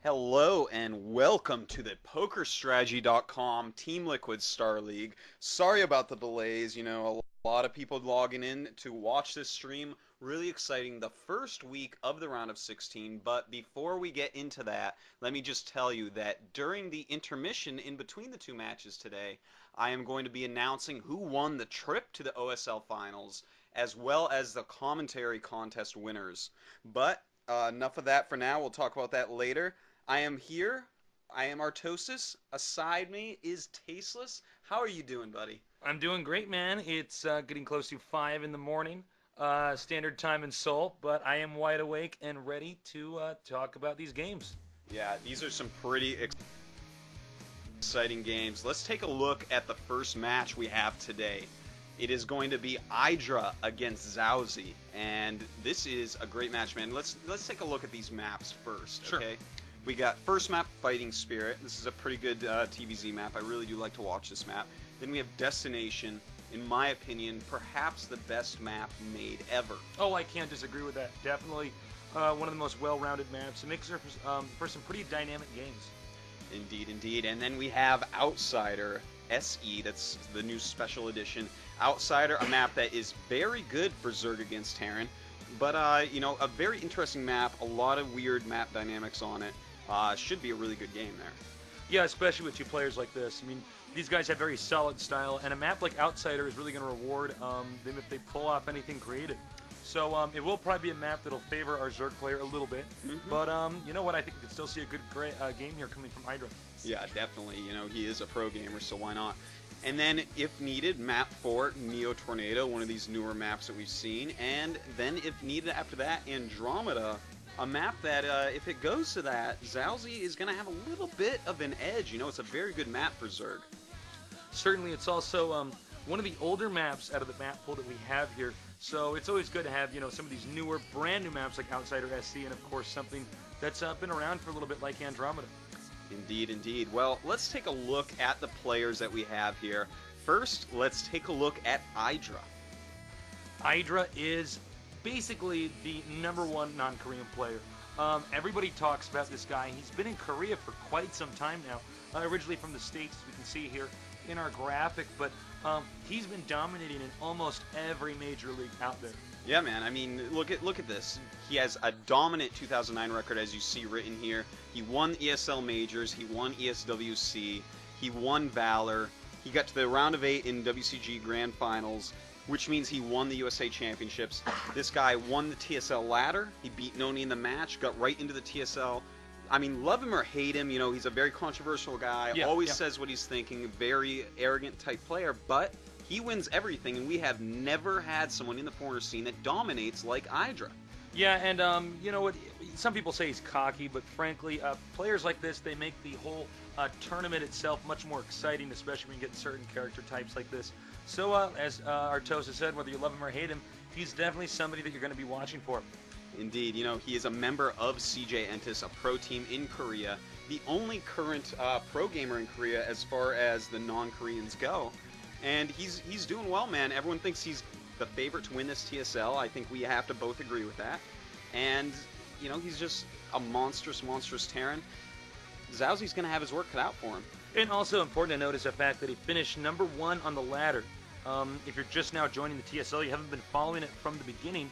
Hello and welcome to the PokerStrategy.com Team Liquid Star League. Sorry about the delays, a lot of people logging in to watch this stream. Really exciting, the first week of the round of 16, but before we get into that, let me just tell you that during the intermission in between the two matches today, I am going to be announcing who won the trip to the OSL Finals, as well as the commentary contest winners. But enough of that for now, we'll talk about that later. I am here. I am Artosis. Aside me is Tasteless. How are you doing, buddy? I'm doing great, man. It's getting close to 5 in the morning, standard time in Seoul, but I am wide awake and ready to talk about these games. Yeah, these are some pretty exciting games. Let's take a look at the first match we have today. It is going to be Idra against Xiaozi, and this is a great match, man. Let's take a look at these maps first, Sure. okay? We got first map, Fighting Spirit. This is a pretty good TVZ map. I really do like to watch this map. Then we have Destination. In my opinion, perhaps the best map made ever. Oh, I can't disagree with that. Definitely one of the most well-rounded maps. It makes for some pretty dynamic games. Indeed, indeed. And then we have Outsider SE. That's the new special edition. Outsider, a map that is very good for Zerg against Terran. But, a very interesting map. A lot of weird map dynamics on it. Should be a really good game there. Yeah, especially with two players like this. I mean, these guys have very solid style, and a map like Outsider is really going to reward them if they pull off anything creative. So it will probably be a map that'll favor our Zerg player a little bit. But you know what? I think we can still see a good game here coming from Idra. Yeah, definitely. He is a pro gamer, so why not? And then, if needed, map 4, Neo Tornado, one of these newer maps that we've seen. And then, if needed after that, Andromeda, a map that, if it goes to that, Xiaozi is going to have a little bit of an edge. It's a very good map for Zerg. Certainly, it's also one of the older maps out of the map pool that we have here. So it's always good to have, some of these newer, brand new maps like Outsider SC, and of course something that's been around for a little bit like Andromeda. Indeed, indeed. Well, let's take a look at the players that we have here. First, let's take a look at Idra. Idra is basically the #1 non-Korean player. Everybody talks about this guy. He's been in Korea for quite some time now, originally from the States, as we can see here in our graphic, but he's been dominating in almost every major league out there. Yeah, man. I mean, look at this. He has a dominant 2009 record, as you see written here. He won ESL Majors. He won ESWC. He won Valor. He got to the round of 8 in WCG Grand Finals, which means he won the USA Championships. This guy won the TSL ladder. He beat Noni in the match, got right into the TSL. I mean, love him or hate him, he's a very controversial guy. Yeah, always yeah. says what he's thinking. Very arrogant type player, but he wins everything, and we have never had someone in the foreigner scene that dominates like Idra. Yeah, and you know what? Some people say he's cocky, but frankly, players like this, they make the whole tournament itself much more exciting, especially when you get certain character types like this. So, as Artosa said, whether you love him or hate him, he's definitely somebody that you're going to be watching for. Indeed, he is a member of CJ Entis, a pro team in Korea, the only current pro gamer in Korea as far as the non-Koreans go. And he's doing well, man. Everyone thinks he's the favorite to win this TSL. I think we have to both agree with that. And, he's just a monstrous Terran. Xiaozi's going to have his work cut out for him. And also important to note is the fact that he finished #1 on the ladder. If you're just now joining the TSL, you haven't been following it from the beginning.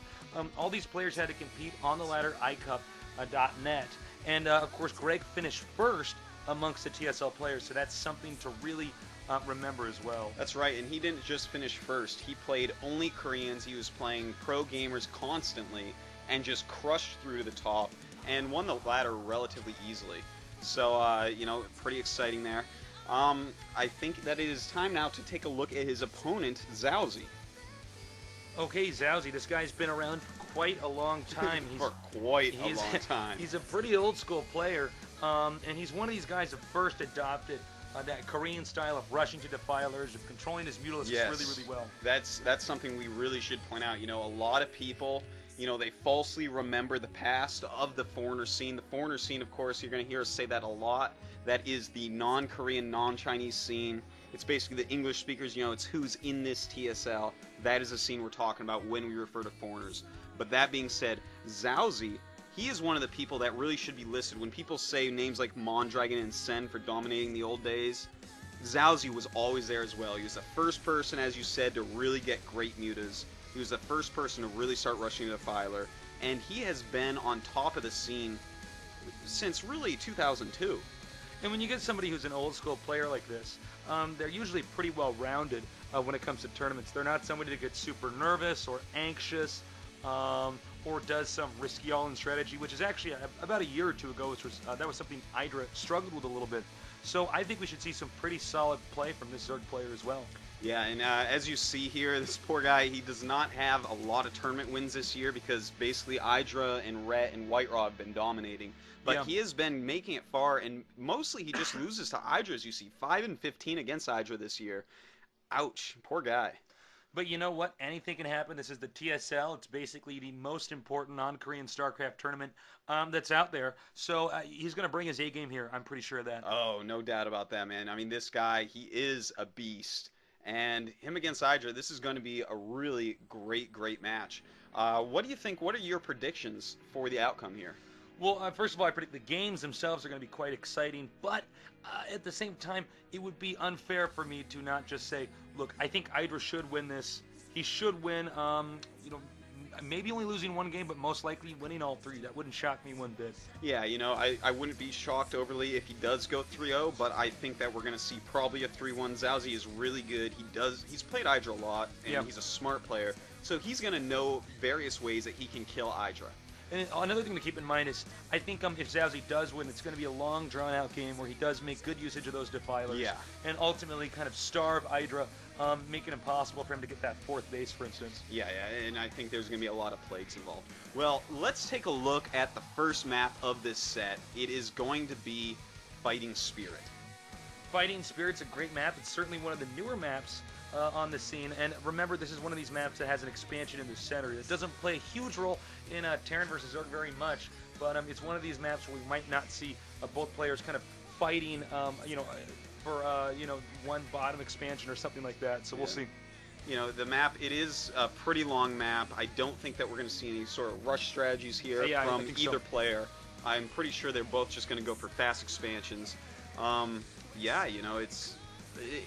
All these players had to compete on the ladder, iCup.net. And, of course, Greg finished first amongst the TSL players, so that's something to really remember as well. That's right, and he didn't just finish first. He played only Koreans. He was playing pro gamers constantly and just crushed through to the top and won the ladder relatively easily. So, pretty exciting there. I think that it is time now to take a look at his opponent, Xiaozi. Okay, Xiaozi, this guy's been around for quite a long time. For quite a long time. He's a pretty old school player, and he's one of these guys that first adopted that Korean style of rushing to defilers, of controlling his mutalisks really, really well. That's something we really should point out. A lot of people, they falsely remember the past of the foreigner scene. The foreigner scene, of course, you're going to hear us say that a lot. That is the non-Korean, non-Chinese scene. It's basically the English speakers, it's who's in this TSL. That is the scene we're talking about when we refer to foreigners. But that being said, Xiaozi, he is one of the people that really should be listed. When people say names like Mondragon and Sen for dominating the old days, Xiaozi was always there as well. He was the first person, as you said, to really get great mutas. He was the first person to really start rushing the Defiler, and he has been on top of the scene since really 2002. And when you get somebody who's an old school player like this, they're usually pretty well rounded when it comes to tournaments. They're not somebody that gets super nervous or anxious or does some risky all-in strategy, which is actually about a year or two ago, which was that was something Idra struggled with a little bit. So I think we should see some pretty solid play from this Zerg player as well. Yeah, and as you see here, this poor guy, he does not have a lot of tournament wins this year because basically Idra and Ret and White Raw have been dominating. But Yeah. he has been making it far, and mostly he just loses to Idra, as you see. 5-15 against Idra this year. Ouch, poor guy. But you know what? Anything can happen. This is the TSL. It's basically the most important non-Korean StarCraft tournament that's out there. So he's going to bring his A game here. I'm pretty sure of that. Oh, no doubt about that, man. I mean, this guy, he is a beast. And him against Idra, this is going to be a really great match. What do you think? What are your predictions for the outcome here? Well, first of all, I predict the games themselves are going to be quite exciting, but at the same time, it would be unfair for me to not just say, look, I think Idra should win this. He should win, maybe only losing one game, but most likely winning all three. That wouldn't shock me one bit. Yeah, I wouldn't be shocked overly if he does go 3-0, but I think that we're going to see probably a 3-1. Xiaozi is really good. He's played Idra a lot, and he's a smart player, so he's going to know various ways that he can kill Idra. And another thing to keep in mind is, I think if Xiaozi does win, it's going to be a long, drawn-out game where he does make good usage of those defilers. Yeah. And ultimately kind of starve Idra, make it impossible for him to get that fourth base, for instance. Yeah, and I think there's going to be a lot of plagues involved. Well, let's take a look at the first map of this set. It is going to be Fighting Spirit. Fighting Spirit's a great map. It's certainly one of the newer maps on the scene, and remember, this is one of these maps that has an expansion in the center. It doesn't play a huge role in Terran versus Zerg very much, but it's one of these maps where we might not see both players kind of fighting, for one bottom expansion or something like that. So we'll see. The map, it is a pretty long map. I don't think that we're going to see any sort of rush strategies here from either player. I'm pretty sure they're both just going to go for fast expansions.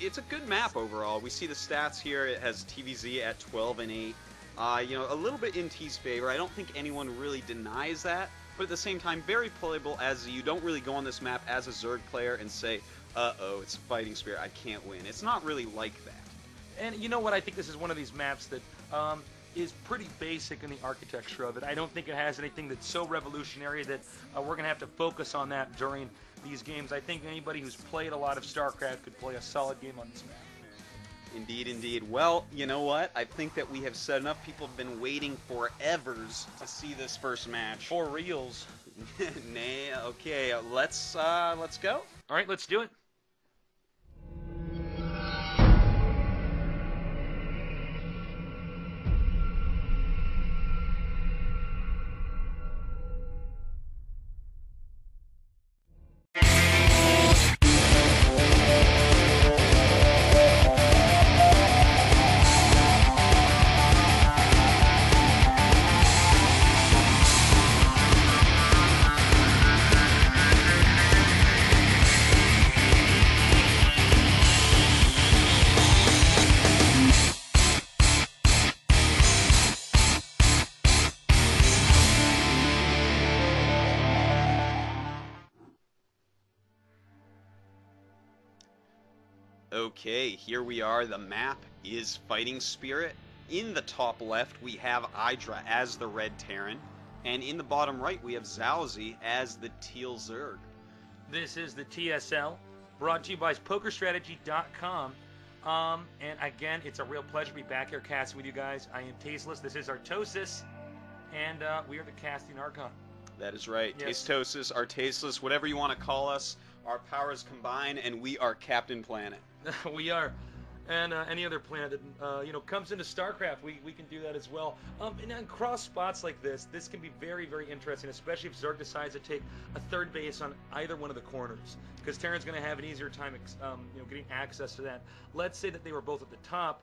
It's a good map overall. We see the stats here. It has TVZ at 12 and 8. A little bit in T's favor. I don't think anyone really denies that, but at the same time, very playable, as you don't really go on this map as a Zerg player and say, uh-oh, it's Fighting Spirit, I can't win. It's not really like that. And you know what? I think this is one of these maps that is pretty basic in the architecture of it. I don't think it has anything that's so revolutionary that we're going to have to focus on that during these games. I think anybody who's played a lot of StarCraft could play a solid game on this map. Indeed. Well, you know what? I think that we have said enough. People have been waiting forevers to see this first match. For reals. Nay, okay, let's go. All right, let's do it. Okay, here we are. The map is Fighting Spirit. In the top left, we have Idra as the red Terran. And in the bottom right, we have Xiaozi as the teal Zerg. This is the TSL, brought to you by PokerStrategy.com. And again, it's a real pleasure to be back here casting with you guys. I am Tasteless. This is Artosis. And we are the Casting Archon. That is right. Yes. Tastosis, Artaceless, whatever you want to call us. Our powers combine, and we are Captain Planet. We are. And any other planet that comes into StarCraft, we can do that as well. And on cross spots like this can be very, very interesting, especially if Zerg decides to take a third base on either one of the corners, because Terran's going to have an easier time, getting access to that. Let's say that they were both at the top,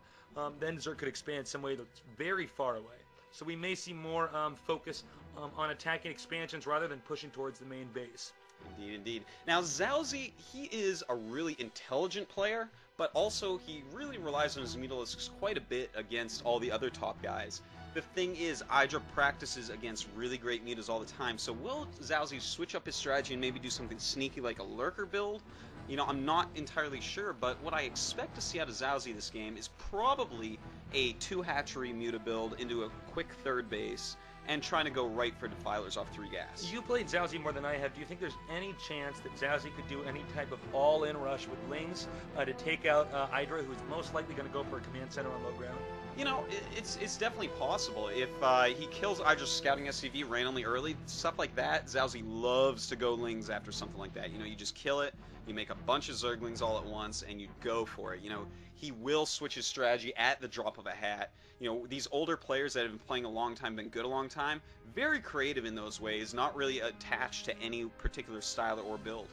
then Zerg could expand some way that's very far away. So we may see more focus on attacking expansions rather than pushing towards the main base. Indeed, indeed. Now, Xiaozi, he is a really intelligent player, but also he really relies on his Mutalisks quite a bit against all the other top guys. The thing is, Idra practices against really great mutas all the time, so will Xiaozi switch up his strategy and maybe do something sneaky like a Lurker build? You know, I'm not entirely sure, but what I expect to see out of Xiaozi this game is probably a 2-hatchery muta build into a quick third base, and trying to go right for defilers off 3 gas. You played Xiaozi more than I have. Do you think there's any chance that Xiaozi could do any type of all-in rush with Lings to take out Idra, who's most likely going to go for a command center on low ground? You know, it's definitely possible. If he kills Idra's scouting SCV randomly early, stuff like that, Xiaozi loves to go Lings after something like that. You know, you just kill it, you make a bunch of Zerglings all at once, and you go for it. You know, he will switch his strategy at the drop of a hat. You know, these older players that have been playing a long time, been good a long time, very creative in those ways, not really attached to any particular style or build.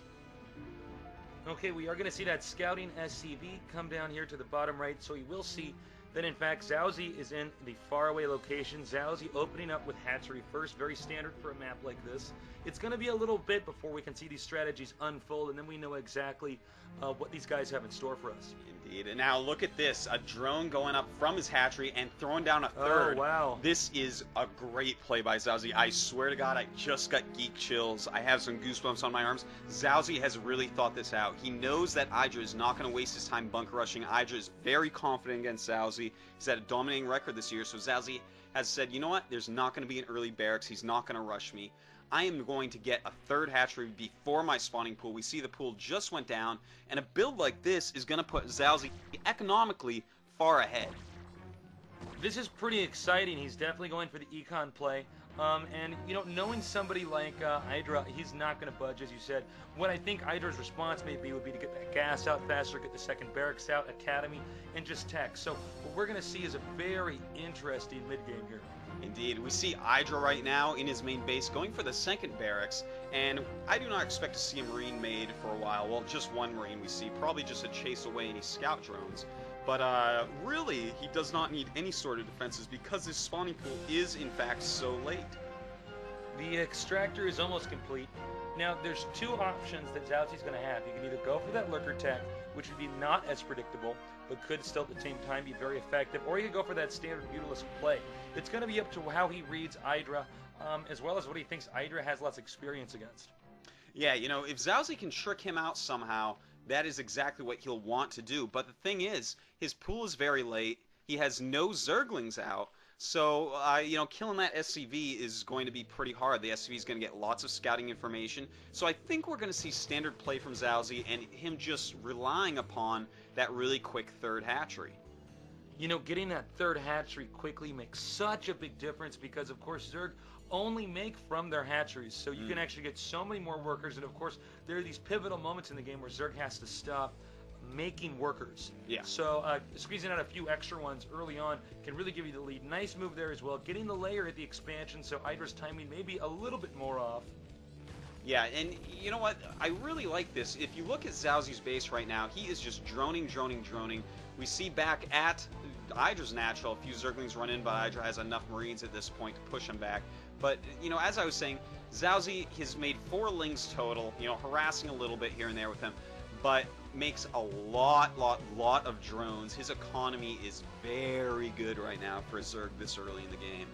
Okay, we are going to see that scouting SCV come down here to the bottom right, so you will see that in fact Xiaozi is in the faraway location. Xiaozi opening up with hatchery first, very standard for a map like this. It's going to be a little bit before we can see these strategies unfold, and then we know exactly what these guys have in store for us. Indeed. And now look at this, a drone going up from his hatchery and throwing down a third. Oh, wow. This is a great play by Xiaozi. I swear to God, I just got geek chills. I have some goosebumps on my arms. Xiaozi has really thought this out. He knows that Idra is not going to waste his time bunker rushing. Idra is very confident against Xiaozi. He's had a dominating record this year, so Xiaozi has said, you know what, there's not going to be an early barracks. He's not going to rush me. I am going to get a third hatchery before my spawning pool. We see the pool just went down, and a build like this is going to put Xiaozi economically far ahead. This is pretty exciting. He's definitely going for the econ play. And, you know, knowing somebody like Idra, he's not going to budge, as you said. What I think Idra's response would be to get that gas out faster, get the second barracks out, academy, and just tech. So what we're going to see is a very interesting mid-game here. Indeed. We see Idra right now in his main base going for the second barracks, and I do not expect to see a Marine made for a while. Well, just one Marine we see, probably just to chase away any scout drones. But really, he does not need any sort of defenses because his spawning pool is, in fact, so late. The extractor is almost complete. Now, there's 2 options that Xiaozi's going to have. You can either go for that lurker tech, which would be not as predictable, but could still at the same time be very effective, or you can go for that standard Mutalisk play. It's going to be up to how he reads Idra, as well as what he thinks Idra has less experience against. Yeah, you know, if Xiaozi can trick him out somehow, that is exactly what he'll want to do. But the thing is, his pool is very late. He has no Zerglings out. So, you know, killing that SCV is going to be pretty hard. The SCV is going to get lots of scouting information. So I think we're going to see standard play from Xiaozi and him just relying upon that really quick third hatchery. You know, getting that third hatchery quickly makes such a big difference because, of course, Zerg only make from their hatcheries. So you can actually get so many more workers. And, of course, there are these pivotal moments in the game where Zerg has to stop making workers. Yeah. So squeezing out a few extra ones early on can really give you the lead. Nice move there as well. Getting the layer at the expansion, so Idra's timing may be a little bit more off. Yeah, and you know what? I really like this. If you look at Xiaozi's base right now, he is just droning. We see back at Idra's natural, a few Zerglings run in, but Idra has enough Marines at this point to push him back. But, you know, as I was saying, Xiaozi has made 4 Lings total, you know, harassing a little bit here and there with him, but makes a lot of drones. His economy is very good right now for Zerg this early in the game.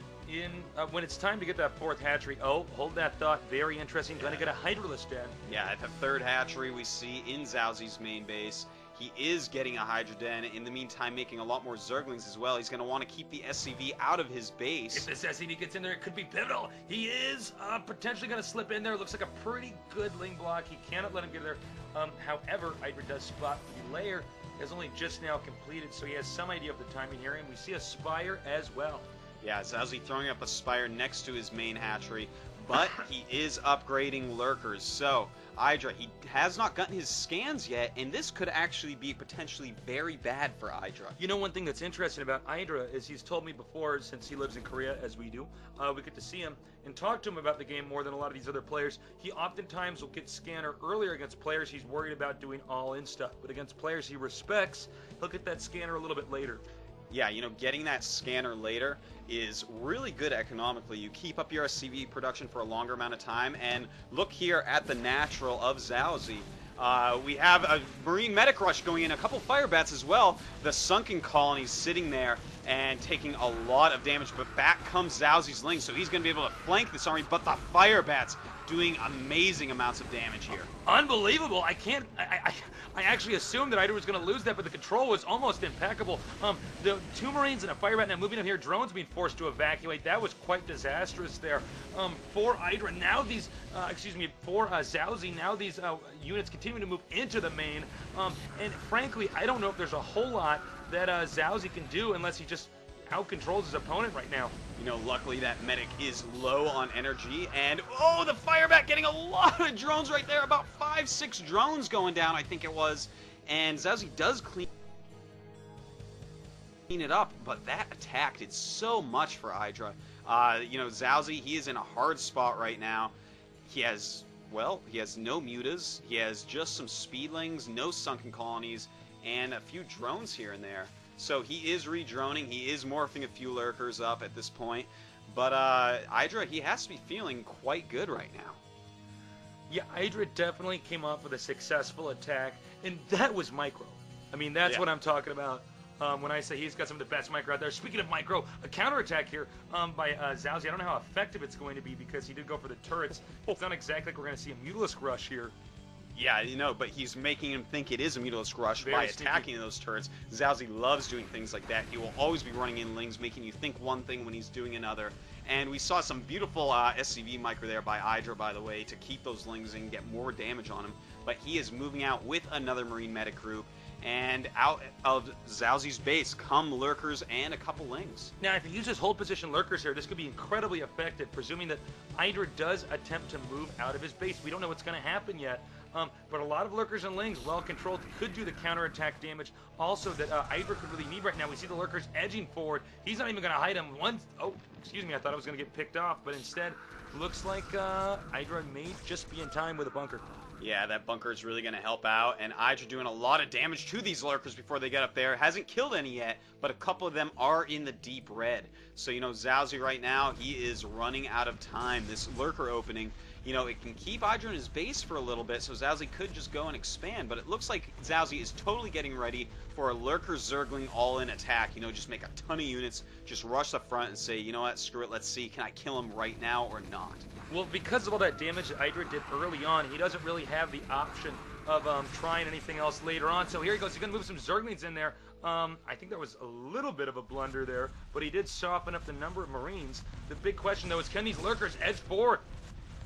When it's time to get that 4th hatchery, oh, hold that thought, very interesting, going to get a Hydralisk den. Yeah, at the 3rd hatchery we see in Xiaozi's main base. He is getting a Hydra Den, in the meantime making a lot more Zerglings as well. He's going to want to keep the SCV out of his base. If this SCV gets in there, it could be pivotal. He is potentially going to slip in there. Looks like a pretty good Ling block. He cannot let him get there. However, Idra does spot the layer. He has only just now completed, so he has some idea of the timing here, and we see a Spire as well. Yeah, Xiaozi throwing up a Spire next to his main hatchery, but he is upgrading Lurkers. So, Idra, he has not gotten his scans yet, and this could actually be potentially very bad for Idra. You know, one thing that's interesting about Idra is he's told me before, since he lives in Korea, as we do, we get to see him and talk to him about the game more than a lot of these other players. He oftentimes will get scanner earlier against players he's worried about doing all-in stuff, but against players he respects, he'll get that scanner a little bit later. Yeah, you know, getting that scanner later is really good economically. You keep up your SCV production for a longer amount of time, and look here at the natural of Xiaozi. We have a Marine Medic Rush going in, a couple fire bats as well. The sunken colony's sitting there and taking a lot of damage, but back comes Xiaozi's Ling, so he's going to be able to flank this army, but the fire bats doing amazing amounts of damage here. Unbelievable. I actually assumed that Idra was going to lose that, but the control was almost impeccable. The 2 Marines and a fire bat now moving up here, drones being forced to evacuate. That was quite disastrous there. For Idra, now these, for Xiaozi, now these units continue to move into the main. And frankly, I don't know if there's a whole lot that Xiaozi can do unless he just out-controls his opponent right now. You know, luckily that medic is low on energy, and oh, the fire bat getting a lot of drones right there, about 5-6 drones going down, I think it was, and Xiaozi does clean it up, but that attack did so much for Idra. You know, Xiaozi, he is in a hard spot right now. He has no mutas, he has just some speedlings, no sunken colonies, and a few drones here and there. So he is redroning, he is morphing a few lurkers up at this point, but Idra, he has to be feeling quite good right now. Yeah, Idra definitely came off with a successful attack, and that was micro. I mean, that's what I'm talking about when I say he's got some of the best micro out there. Speaking of micro, a counterattack here by Xiaozi. I don't know how effective it's going to be because he did go for the turrets. It's not exactly like we're going to see a Mutalisk Rush here. Yeah, you know, but he's making him think it is a Mutalisk Rush Very by sneaky. attacking those turrets. Xiaozi loves doing things like that. He will always be running in Lings, making you think one thing when he's doing another. And we saw some beautiful SCV micro there by Idra, by the way, to keep those Lings and get more damage on him. But he is moving out with another Marine Medic group. And out of Xiaozi's base come Lurkers and a couple Lings. Now, if he uses hold position Lurkers here, this could be incredibly effective, presuming that Idra does attempt to move out of his base. We don't know what's going to happen yet. But a lot of Lurkers and Lings, well controlled, could do the counterattack damage. Also, that Idra could really need right now. We see the Lurkers edging forward. He's not even going to hide him once. Oh, excuse me, I thought I was going to get picked off, but instead, looks like Idra may just be in time with a bunker. Yeah, that bunker is really going to help out, and Idra doing a lot of damage to these Lurkers before they get up there. Hasn't killed any yet, but a couple of them are in the deep red. So, you know, Xiaozi right now, he is running out of time. This Lurker opening, you know, it can keep Idra in his base for a little bit, so Xiaozi could just go and expand, but it looks like Xiaozi is totally getting ready for a Lurker Zergling all-in attack. You know, just make a ton of units, just rush the front and say, you know what, screw it, let's see, can I kill him right now or not? Well, because of all that damage that Idra did early on, he doesn't really have the option of trying anything else later on. So here he goes. He's going to move some Zerglings in there. I think that was a little bit of a blunder there, but he did soften up the number of Marines. The big question, though, is can these Lurkers edge forward?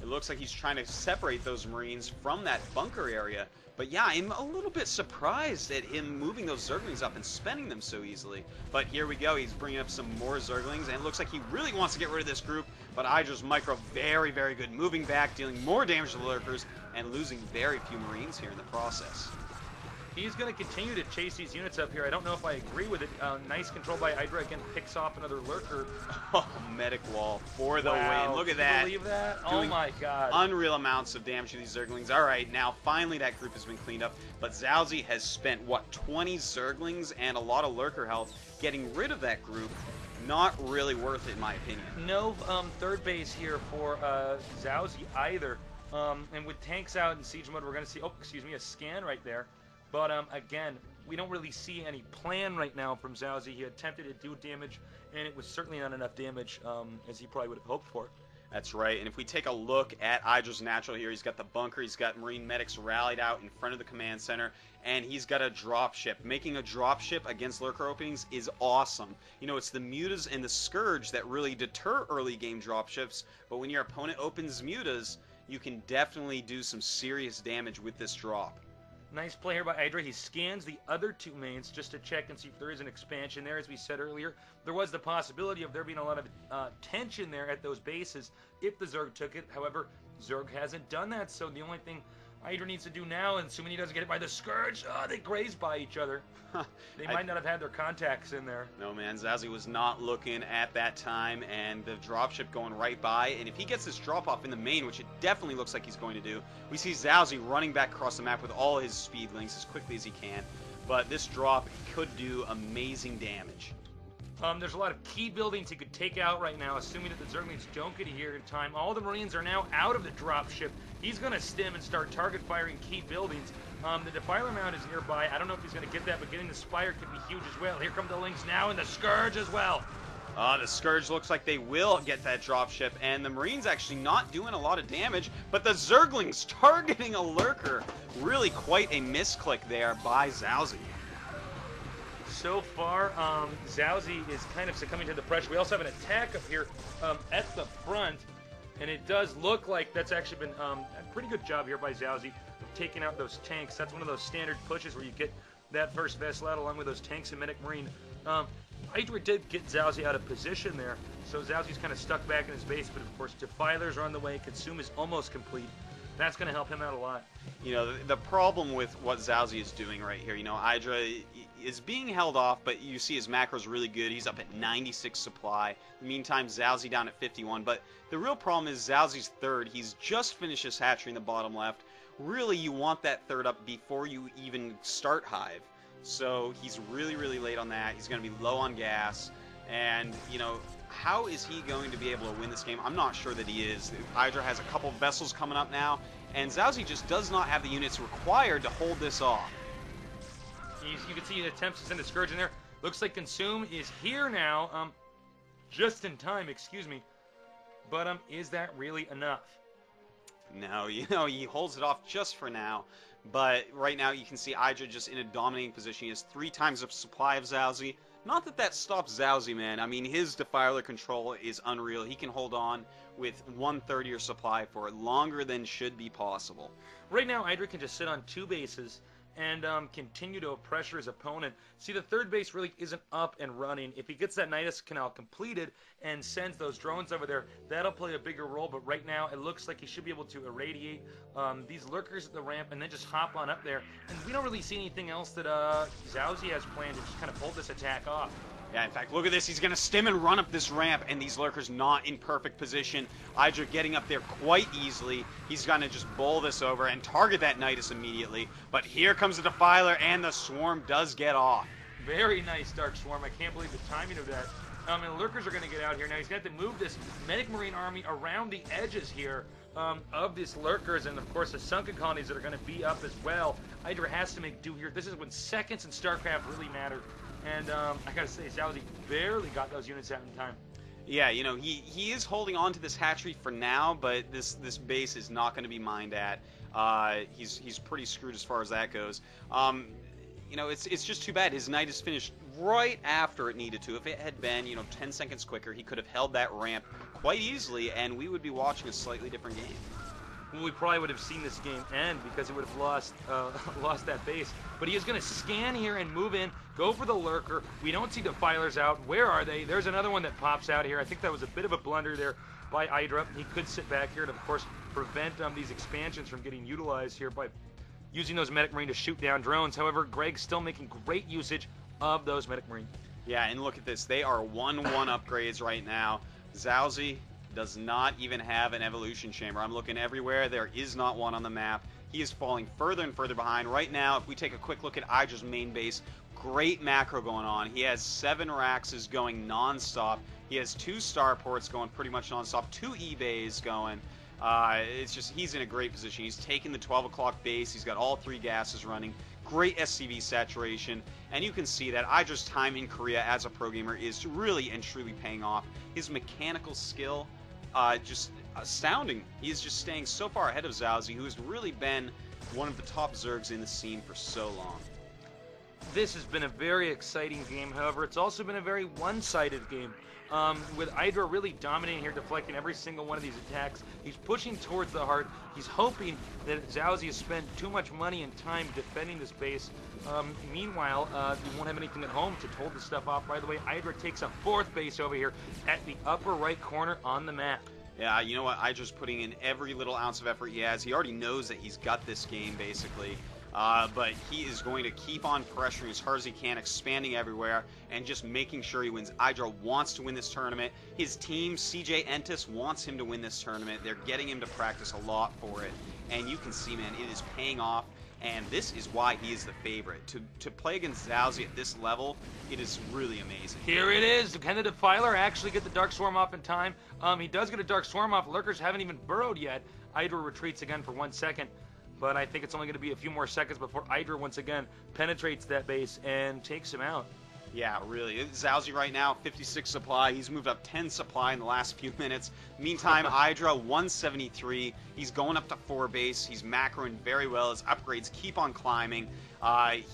It looks like he's trying to separate those Marines from that bunker area. But yeah, I'm a little bit surprised at him moving those Zerglings up and spending them so easily. But here we go. He's bringing up some more Zerglings, and it looks like he really wants to get rid of this group. But Idra's micro very, very good. Moving back, dealing more damage to the Lurkers, and losing very few Marines here in the process. He's going to continue to chase these units up here. I don't know if I agree with it. Nice control by Idra. Again, picks off another Lurker. Oh, medic wall for the Wow. win. Look at Can you that. believe that? Oh Doing my god. Unreal amounts of damage to these Zerglings. All right, now finally that group has been cleaned up. But Xiaozi has spent, what, 20 Zerglings and a lot of Lurker health getting rid of that group. Not really worth it, in my opinion. No third base here for Xiaozi either. And with tanks out in siege mode, we're going to see, a scan right there. But again, we don't really see any plan right now from Xiaozi. He attempted to do damage, and it was certainly not enough damage as he probably would have hoped for. That's right, and if we take a look at Idra's natural here, he's got the bunker, he's got Marine medics rallied out in front of the command center, and he's got a dropship. Making a dropship against Lurker openings is awesome. You know, it's the mutas and the Scourge that really deter early game dropships, but when your opponent opens mutas, you can definitely do some serious damage with this drop. Nice play here by Idra. He scans the other two mains just to check and see if there is an expansion there. As we said earlier, there was the possibility of there being a lot of tension there at those bases if the Zerg took it. However, Zerg hasn't done that, so the only thing Idra needs to do now, and assuming he doesn't get hit by the Scourge, they graze by each other. They might not have had their contacts in there. No, man, Xiaozi was not looking at that time, and the dropship going right by, and if he gets this drop-off in the main, which it definitely looks like he's going to do, we see Xiaozi running back across the map with all his speedlings as quickly as he can, but this drop could do amazing damage. There's a lot of key buildings he could take out right now, assuming that the Zerglings don't get here in time. All the Marines are now out of the dropship. He's going to stim and start target firing key buildings. The Defiler Mound is nearby. I don't know if he's going to get that, but getting the Spire could be huge as well. Here come the Lynx now, and the Scourge as well. The Scourge looks like they will get that dropship, and the Marines actually not doing a lot of damage, but the Zerglings targeting a Lurker. Really quite a misclick there by Xiaozi. So far, Xiaozi is kind of succumbing to the pressure. We also have an attack up here at the front, and it does look like that's actually been a pretty good job here by Xiaozi of taking out those tanks. That's one of those standard pushes where you get that first vessel out along with those tanks and Medic Marine. Idra did get Xiaozi out of position there, so Xiaozi's kind of stuck back in his base, but of course Defilers are on the way. Consume is almost complete. That's going to help him out a lot. You know, the problem with what Xiaozi is doing right here, you know, Idra is being held off, but you see his macro's really good. He's up at 96 supply. In the meantime, Xiaozi down at 51. But the real problem is Xiaozi's third. He's just finished his hatchery in the bottom left. Really, you want that third up before you even start Hive. So he's really, really late on that. He's going to be low on gas. And, you know, how is he going to be able to win this game? I'm not sure that he is. Idra has a couple of vessels coming up now, and Xiaozi just does not have the units required to hold this off. You can see he attempts to send a Scourge in there. Looks like Consume is here now, just in time, excuse me. But is that really enough? No, you know, he holds it off just for now. But right now you can see Idra just in a dominating position. He has 3 times the supply of Xiaozi. Not that that stops Xiaozi, man. I mean, his Defiler control is unreal. He can hold on with 1/3 of your supply for longer than should be possible. Right now, Idra can just sit on 2 bases and continue to pressure his opponent. See, the third base really isn't up and running. If he gets that Nidus Canal completed and sends those drones over there, that'll play a bigger role. But right now, it looks like he should be able to irradiate these Lurkers at the ramp and then just hop on up there. And we don't really see anything else that Xiaozi has planned to just kind of hold this attack off. Yeah, in fact, look at this. He's going to stim and run up this ramp, and these Lurkers not in perfect position. Idra getting up there quite easily. He's going to just bowl this over and target that Nidus immediately. But here comes the Defiler, and the Swarm does get off. Very nice Dark Swarm. I can't believe the timing of that. And the Lurkers are going to get out here. Now he's got to move this Medic Marine army around the edges here of these Lurkers, and of course the Sunken Colonies that are going to be up as well. Idra has to make do here. This is when seconds in StarCraft really matter. And I gotta say, Xiaozi barely got those units out in time. Yeah, you know, he is holding on to this hatchery for now, but this base is not going to be mined at. He's pretty screwed as far as that goes. You know, it's just too bad. His Nidus finished right after it needed to. If it had been, you know, 10 seconds quicker, he could have held that ramp quite easily, and we would be watching a slightly different game. Well, we probably would have seen this game end because it would have lost that base. But he is going to scan here and move in, go for the Lurker. We don't see Defilers out. Where are they? There's another one that pops out here. I think that was a bit of a blunder there by Idra. He could sit back here and, of course, prevent these expansions from getting utilized here by using those Medic Marine to shoot down drones. However, Greg's still making great usage of those Medic Marine. Yeah, and look at this. They are 1-1 upgrades right now. Xiaozi does not even have an evolution chamber. I'm looking everywhere. There is not one on the map. He is falling further and further behind. Right now, if we take a quick look at Idra's main base, great macro going on. He has 7 Raxes going non-stop. He has 2 starports going pretty much non-stop, 2 E-bays going. It's just, he's in a great position. He's taking the 12 o'clock base. He's got all 3 gases running. Great SCV saturation. And you can see that Idra's time in Korea as a pro gamer is really and truly paying off. His mechanical skill, just astounding. He's just staying so far ahead of Xiaozi, who has really been one of the top Zergs in the scene for so long. This has been a very exciting game. However, it's also been a very one-sided game. With Idra really dominating here, deflecting every single one of these attacks. He's pushing towards the heart. He's hoping that Xiaozi has spent too much money and time defending this base. Meanwhile, he won't have anything at home to hold this stuff off. By the way, Idra takes a 4th base over here at the upper right corner on the map. Yeah, you know what? Idra's putting in every little ounce of effort he has. He already knows that he's got this game, basically. But he is going to keep on pressuring as hard as he can, expanding everywhere, and just making sure he wins. Idra wants to win this tournament. His team, CJ Entis, wants him to win this tournament. They're getting him to practice a lot for it. And you can see, man, it is paying off. and this is why he is the favorite. To play against Xiaozi at this level, it is really amazing. Here it is. Can the Defiler actually get the Dark Swarm off in time? He does get a Dark Swarm off. Lurkers haven't even burrowed yet. Idra retreats again for 1 second, but I think it's only going to be a few more seconds before Idra once again penetrates that base and takes him out. Yeah, really. Xiaozi right now, 56 supply. He's moved up 10 supply in the last few minutes. Meantime, Idra, 173. He's going up to 4 base. He's macroing very well. His upgrades keep on climbing.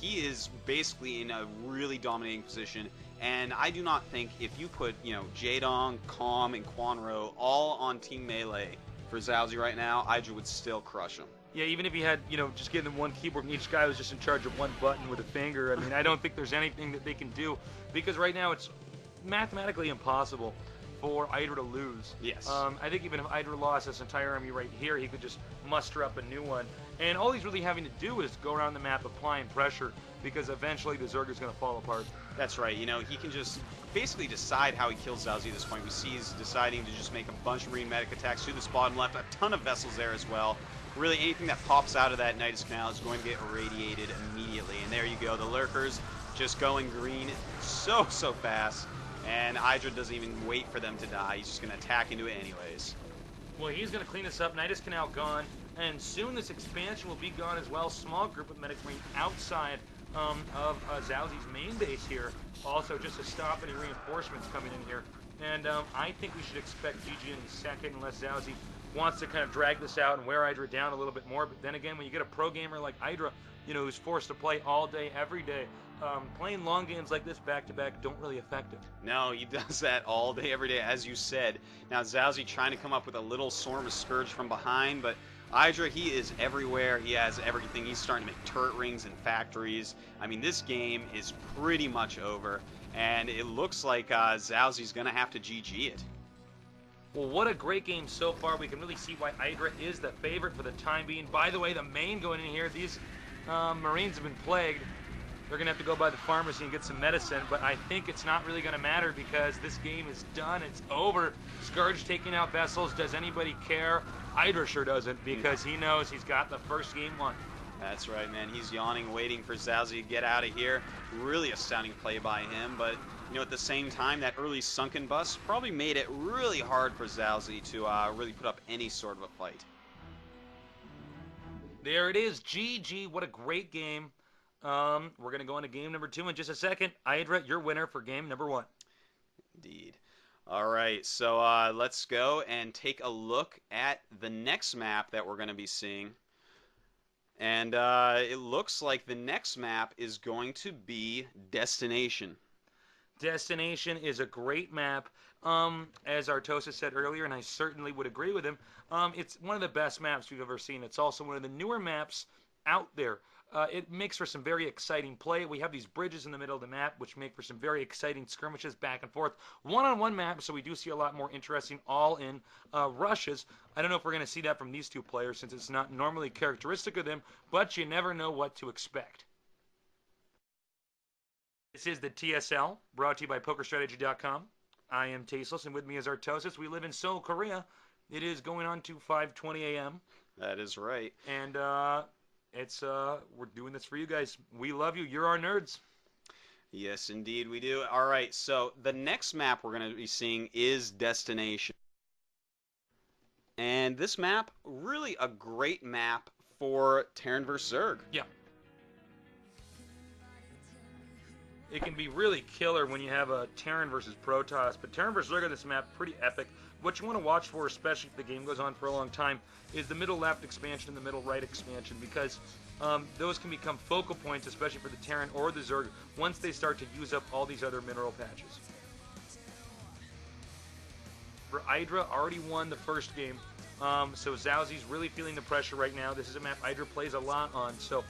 He is basically in a really dominating position. And I do not think if you put, Jaedong, Calm, and Quanro all on Team Melee for Xiaozi right now, Idra would still crush him. Yeah, even if you had, just give them one keyboard and each guy was just in charge of one button with a finger, I mean, I don't think there's anything that they can do, because right now it's mathematically impossible for Idra to lose. Yes. I think even if Idra lost this entire army right here, he could just muster up a new one. And all he's really having to do is go around the map applying pressure, because eventually the Zerg is going to fall apart. That's right. He can just basically decide how he kills Xiaozi at this point. We see he's deciding to just make a bunch of Marine medic attacks to this bottom left. A ton of vessels there as well. Really, anything that pops out of that Nidus Canal is going to get irradiated immediately. And there you go. The Lurkers just going green so fast. And Idra doesn't even wait for them to die. He's just going to attack into it anyways. Well, he's going to clean this up. Nidus Canal gone. And soon this expansion will be gone as well. Small group of medic marine outside of Xiaozi's main base here. Also, just to stop any reinforcements coming in here. And I think we should expect GG in a second, unless Xiaozi wants to kind of drag this out and wear Idra down a little bit more. But then again, when you get a pro gamer like Idra, who's forced to play all day, every day, playing long games like this back-to-back don't really affect him. No, he does that all day, every day, as you said. Now, Xiaozi trying to come up with a little swarm of Scourge from behind, but Idra, he is everywhere. He has everything. He's starting to make turret rings and factories. I mean, this game is pretty much over, and it looks like Xiaozi's going to have to GG it. Well, what a great game so far. We can really see why Idra is the favorite for the time being. By the way, the main going in here, these Marines have been plagued. They're going to have to go by the pharmacy and get some medicine, but I think it's not really going to matter because this game is done. It's over. Scourge taking out vessels. Does anybody care? Idra sure doesn't, because he knows he's got the first game won. That's right, man. He's yawning, waiting for Xiaozi to get out of here. Really astounding play by him, but at the same time, that early sunken bus probably made it really hard for Xiaozi to really put up any sort of a fight. There it is. GG. What a great game. We're going to go into game number 2 in just a second. Idra, your winner for game number 1. Indeed. All right, so let's go and take a look at the next map that we're going to be seeing. And it looks like the next map is going to be Destination. Destination is a great map. As Artosis said earlier, and I certainly would agree with him, it's one of the best maps we've ever seen. It's also one of the newer maps out there. It makes for some very exciting play. We have these bridges in the middle of the map, which make for some very exciting skirmishes back and forth. One-on-one map, so we do see a lot more interesting all-in rushes. I don't know if we're going to see that from these two players, since it's not normally characteristic of them, but you never know what to expect. This is the TSL, brought to you by PokerStrategy.com. I am Tasteless, and with me is Artosis. We live in Seoul, Korea. It is going on to 5:20 a.m. That is right. And we're doing this for you guys. We love you. You're our nerds. Yes, indeed we do. All right, so the next map we're going to be seeing is Destination. And this map, really a great map for Terran vs. Zerg. Yeah. It can be really killer when you have a Terran versus Protoss, but Terran versus Zerg on this map, pretty epic. What you want to watch for, especially if the game goes on for a long time, is the middle left expansion and the middle right expansion, because those can become focal points, especially for the Terran or the Zerg, once they start to use up all these other mineral patches. For Idra, already won the first game, so Xiaozi's really feeling the pressure right now. This is a map Idra plays a lot on, so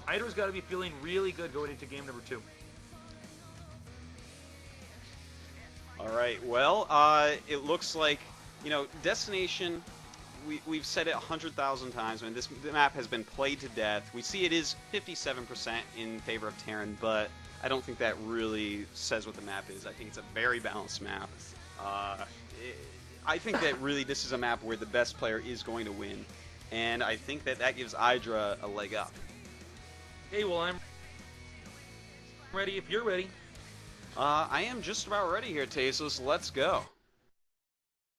Idra's got to be feeling really good going into game number 2. All right, well, it looks like, Destination, we've said it 100,000 times. I mean, this map has been played to death. We see it is 57% in favor of Terran, but I don't think that really says what the map is. I think it's a very balanced map. I think that really this is a map where the best player is going to win, and I think that gives Idra a leg up. Hey, well, I'm ready if you're ready. I am just about ready here, Tasos. Let's go.